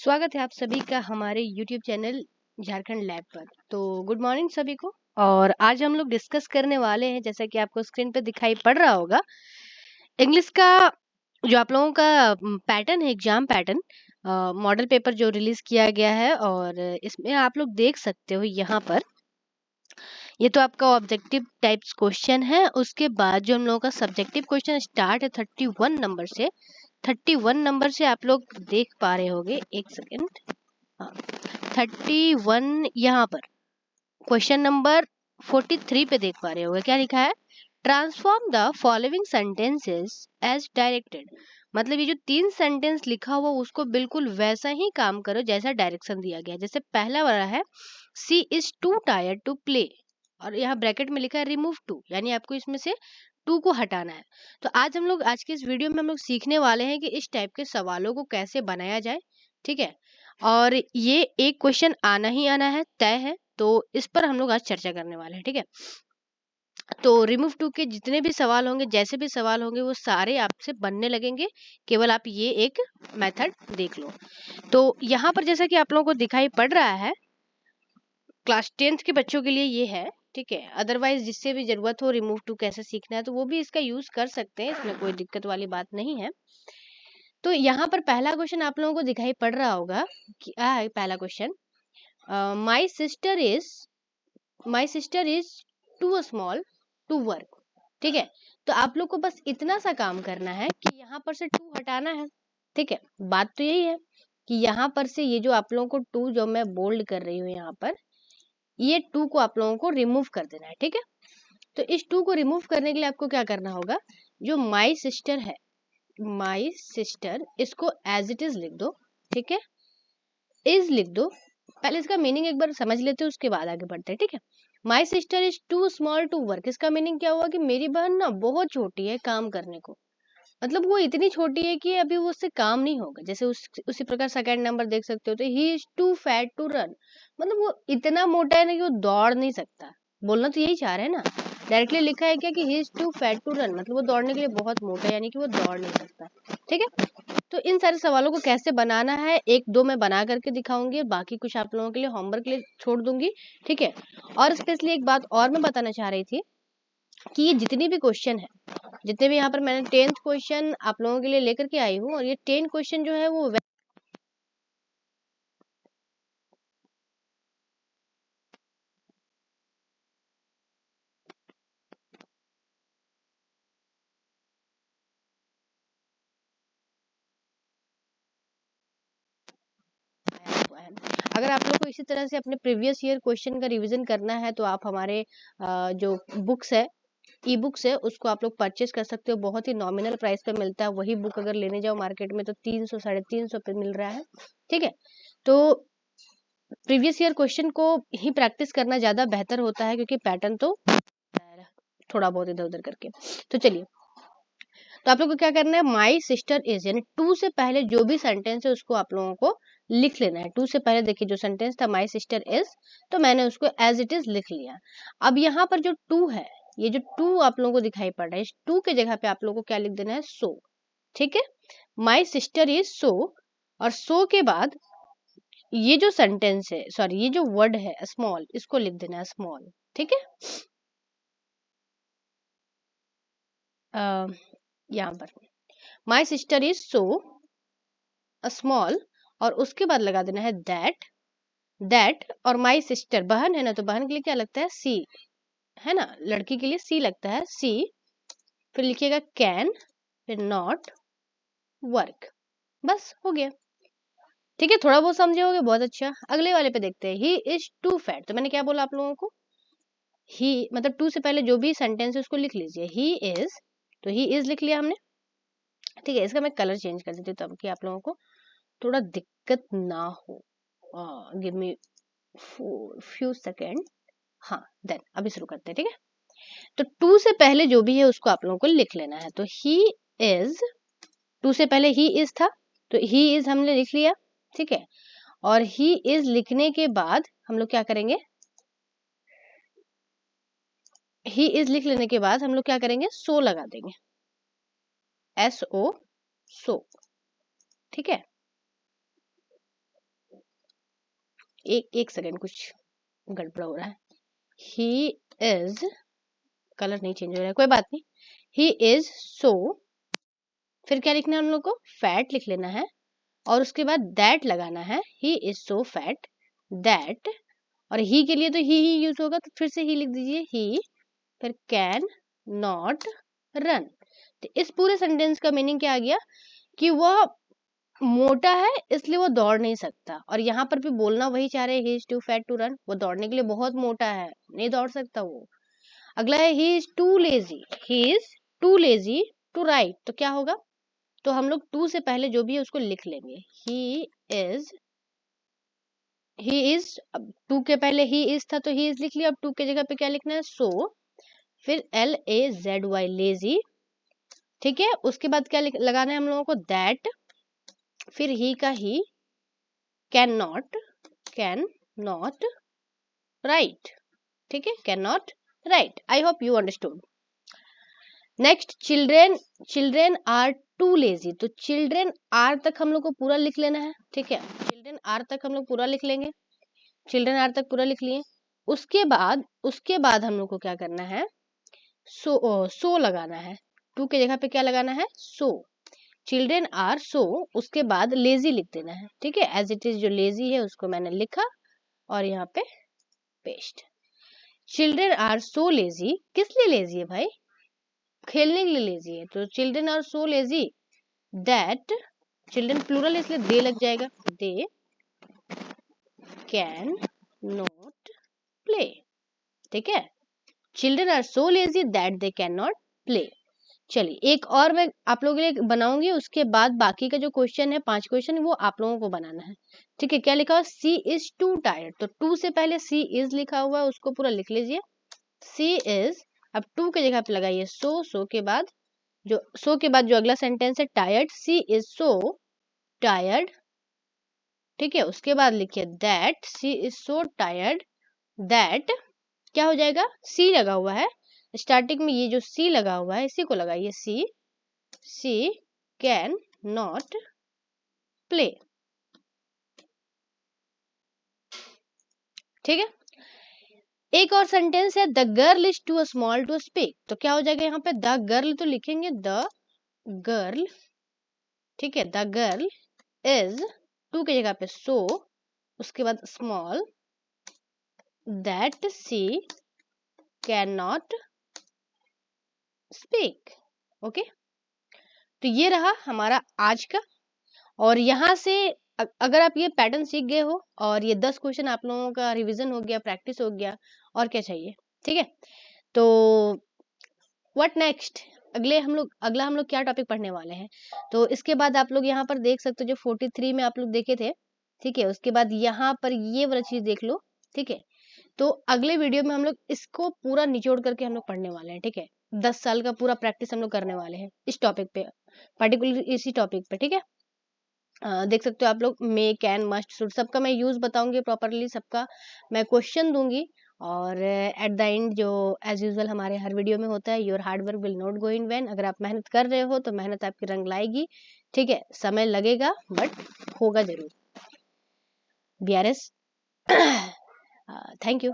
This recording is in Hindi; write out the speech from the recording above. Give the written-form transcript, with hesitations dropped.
स्वागत है आप सभी का हमारे YouTube चैनल झारखंड लैब पर। तो गुड मॉर्निंग सभी को। और आज हम लोग डिस्कस करने वाले हैं, जैसा कि आपको स्क्रीन पे दिखाई पड़ रहा होगा, इंग्लिश का जो आप लोगों का पैटर्न है, एग्जाम पैटर्न मॉडल पेपर जो रिलीज किया गया है। और इसमें आप लोग देख सकते हो यहाँ पर, ये तो आपका ऑब्जेक्टिव टाइप्स क्वेश्चन है। उसके बाद जो हम लोगों का सब्जेक्टिव क्वेश्चन स्टार्ट है 31 नंबर से। 31 नंबर से आप लोग देख पा रहे होगे, एक सेकेंड। 31 यहाँ पर क्वेश्चन नंबर 43 पे देख पा रहे होगे, क्या लिखा है? Transform the following sentences as directed. मतलब ये जो 3 सेंटेंस लिखा हुआ उसको बिल्कुल वैसा ही काम करो जैसा डायरेक्शन दिया गया है। जैसे पहला वाला है C is to tired to play, और यहाँ ब्रैकेट में लिखा है रिमूव टू, यानी आपको इसमें से टू को हटाना है। तो आज के इस वीडियो में हम लोग सीखने वाले हैं कि इस टाइप के सवालों को कैसे बनाया जाए, ठीक है। और ये एक क्वेश्चन आना ही आना है, तय है। तो इस पर हम लोग आज चर्चा करने वाले हैं, ठीक है। तो रिमूव टू के जितने भी सवाल होंगे, जैसे भी सवाल होंगे, वो सारे आपसे बनने लगेंगे। केवल आप ये एक मेथड देख लो। तो यहाँ पर जैसा कि आप लोगों को दिखाई पड़ रहा है, क्लास 10th के बच्चों के लिए ये है, ठीक है। अदरवाइज जिससे भी जरूरत हो रिमूव टू कैसे सीखना है, तो वो भी इसका यूज कर सकते हैं, इसमें कोई दिक्कत वाली बात नहीं है। तो यहाँ पर पहला क्वेश्चन आप लोगों को दिखाई पड़ रहा होगा कि पहला question, my sister is too small to work, ठीक है। तो आप लोग को बस इतना सा काम करना है कि यहाँ पर से टू हटाना है, ठीक है। बात तो यही है कि यहाँ पर से ये जो आप लोगों को टू जो मैं बोल्ड कर रही हूँ यहाँ पर, ये टू को आप लोगों को रिमूव कर देना है, ठीक है। तो इस टू को रिमूव करने के लिए आपको क्या करना होगा, जो माई सिस्टर है, माई सिस्टर, इसको एज इट इज लिख दो, ठीक है। इज लिख दो, पहले इसका मीनिंग एक बार समझ लेते हैं, उसके बाद आगे बढ़ते हैं, ठीक है। My sister is too small to work, इसका मीनिंग क्या हुआ कि मेरी बहन ना बहुत छोटी है काम करने को। मतलब वो इतनी छोटी है कि अभी वो उससे काम नहीं होगा। जैसे उसी प्रकार सेकंड नंबर देख सकते हो, तो he is too fat to run, मतलब वो इतना मोटा है ना कि वो दौड़ नहीं सकता। बोलना तो यही चाह रहे हैं ना, डायरेक्टली लिखा है क्या कि he is too fat to run, मतलब वो दौड़ने के लिए बहुत मोटा है, यानी कि वो दौड़ नहीं सकता, ठीक है। तो इन सारे सवालों को कैसे बनाना है, एक दो मैं बना करके दिखाऊंगी, बाकी कुछ आप लोगों के लिए होमवर्क के लिए छोड़ दूंगी, ठीक है। और स्पेशली एक बात और मैं बताना चाह रही थी कि ये जितनी भी क्वेश्चन है, जितने भी यहाँ पर मैंने 10th क्वेश्चन आप लोगों के लिए लेकर के आई हूँ, और ये 10 क्वेश्चन जो है वो अगर आप लोग को इसी तरह से अपने प्रीवियस ईयर क्वेश्चन का रिवीजन करना है, तो आप हमारे जो बुक्स है, ई बुक्स है, उसको आप लोग परचेज कर सकते हो। बहुत ही नॉमिनल प्राइस पे मिलता है। वही बुक अगर लेने जाओ मार्केट में तो 300 350 पे मिल रहा है, ठीक है। तो प्रीवियस ईयर क्वेश्चन को ही प्रैक्टिस करना ज्यादा बेहतर होता है, क्योंकि पैटर्न तो थोड़ा बहुत इधर उधर करके। तो चलिए, तो आप लोग को क्या करना है, माई सिस्टर इज, यानी टू से पहले जो भी सेंटेंस है उसको आप लोगों को लिख लेना है। टू से पहले देखिए जो सेंटेंस था माई सिस्टर इज, तो मैंने उसको एज इट इज लिख लिया। अब यहाँ पर जो टू है, ये जो टू आप लोगों को दिखाई पड़ रहा है, इस टू के जगह पे आप लोगों को क्या लिख देना है, सो, ठीक है। माई सिस्टर इज सो, और सो के बाद ये जो सेंटेंस है, सॉरी ये जो वर्ड है स्मॉल, इसको लिख देना है स्मॉल, ठीक है। यहाँ पर माई सिस्टर इज सो स्मॉल, और उसके बाद लगा देना है दैट, और माई सिस्टर बहन है ना, तो बहन के लिए क्या लगता है, सी, है ना, लड़की के लिए सी लगता है, सी। फिर लिखिएगा कैन, फिर नॉट वर्क, बस हो गया, ठीक है। थोड़ा बहुत समझे होगे, बहुत अच्छा। अगले वाले पे देखते हैं, ही इज टू फैट, तो मैंने क्या बोला आप लोगों को, ही मतलब टू से पहले जो भी सेंटेंस है उसको लिख लीजिए, ही इज, तो ही इज लिख लिया हमने, ठीक है। इसका मैं कलर चेंज कर देती हूँ ताकि आप लोगों को थोड़ा दिक्कत ना हो। Give me few second. हाँ, देन अभी शुरू करते हैं, ठीक है। तो टू से पहले जो भी है उसको आप लोगों को लिख लेना है। तो ही इज, टू से पहले ही इज था, तो ही इज हमने लिख लिया, ठीक है। और ही इज लिखने के बाद हम लोग क्या करेंगे, ही इज लिख लेने के बाद हम लोग क्या करेंगे, सो लगा देंगे, SO, सो, ठीक है। एक सेकंड, कुछ गड़बड़ हो रहा है। ही इज, कलर नहीं चेंज हो रहा है, कोई बात नहीं। ही इज सो, फिर क्या लिखना है हम लोग को, फैट लिख लेना है, और उसके बाद दैट लगाना है। He is so fat that, और ही के लिए तो ही यूज होगा, तो फिर से ही लिख दीजिए, ही, फिर कैन नॉट रन। तो इस पूरे सेंटेंस का मीनिंग क्या आ गया कि वह मोटा है इसलिए वो दौड़ नहीं सकता, और यहाँ पर भी बोलना वही चाह रहे, he is too fat to run, वो दौड़ने के लिए बहुत मोटा है, नहीं दौड़ सकता वो। अगला है he is too lazy, he is too lazy to write, तो क्या होगा, तो हम लोग टू से पहले जो भी है उसको लिख लेंगे। ही इज, अब टू के पहले ही इज था तो ही इज लिख लिया, अब टू के जगह पे क्या लिखना है, सो, फिर LAZY लेजी, ठीक है। उसके बाद क्या लगाना है हम लोगों को, दैट, फिर ही का ही, कैन नॉट राइट, ठीक है, can not write. I hope you understood. Next, children are too lazy, तो चिल्ड्रेन आर तक हम लोग को पूरा लिख लेना है, ठीक है, चिल्ड्रेन आर तक हम लोग पूरा लिख लेंगे, चिल्ड्रेन आर तक पूरा लिख लिए। उसके बाद हम लोग को क्या करना है, सो लगाना है, टू के जगह पे क्या लगाना है, सो, चिल्ड्रेन आर सो, उसके बाद लेजी लिख देना है, ठीक है, एज इट इज जो लेजी है उसको मैंने लिखा और यहाँ पे पेस्ट। चिल्ड्रेन आर सो लेजी, किस लिए लेजी है भाई, खेलने के लिए लेजी है, तो children are so lazy that, children plural इसलिए दे लग जाएगा, दे कैन नॉट प्ले, ठीक है, children are so lazy that they can not play. चलिए एक और मैं आप लोगों के लिए बनाऊंगी, उसके बाद बाकी का जो क्वेश्चन है 5 क्वेश्चन वो आप लोगों को बनाना है, ठीक है। क्या लिखा हुआ, सी इज टू टायर्ड, तो टू से पहले सी इज लिखा हुआ है उसको पूरा लिख लीजिए, सी इज, अब टू के जगह पे लगाइए सो के बाद जो अगला सेंटेंस है tired, she is so tired, ठीक है। उसके बाद लिखिए that she is so tired that, क्या हो जाएगा, सी लगा हुआ है स्टार्टिंग में, ये जो सी लगा हुआ है इसी को लगाइए, सी कैन नॉट प्ले, ठीक है। एक और सेंटेंस है, the girl is too small to speak, तो क्या हो जाएगा यहाँ पे, द गर्ल तो लिखेंगे द गर्ल, ठीक है, द गर्ल इज, टू की जगह पे सो, उसके बाद small, that she can not speak, okay. तो ये रहा हमारा आज का, और यहाँ से अगर आप ये पैटर्न सीख गए हो और ये 10 क्वेश्चन आप लोगों का रिवीजन हो गया, प्रैक्टिस हो गया, और क्या चाहिए, ठीक है। तो व्हाट नेक्स्ट, अगला हम लोग क्या टॉपिक पढ़ने वाले हैं, तो इसके बाद आप लोग यहाँ पर देख सकते हो जो 43 में आप लोग देखे थे, ठीक है। उसके बाद यहाँ पर ये वाला चीज देख लो, ठीक है। तो अगले वीडियो में हम लोग इसको पूरा निचोड़ करके हम लोग पढ़ने वाले हैं, ठीक है। 10 साल का पूरा प्रैक्टिस हम लोग करने वाले हैं इस टॉपिक पे, पर्टिकुलर इसी टॉपिक पे, ठीक है। देख सकते हो आप लोग, मे, कैन, मस्ट, शुड, सबका मैं यूज बताऊंगी प्रॉपरली, सबका मैं क्वेश्चन दूंगी, और एट द एंड जो एज यूजुअल हमारे हर वीडियो में होता है, your hard work will not go in vain, अगर आप मेहनत कर रहे हो तो मेहनत आपकी रंग लाएगी, ठीक है, समय लगेगा बट होगा जरूर। BRS, thank you.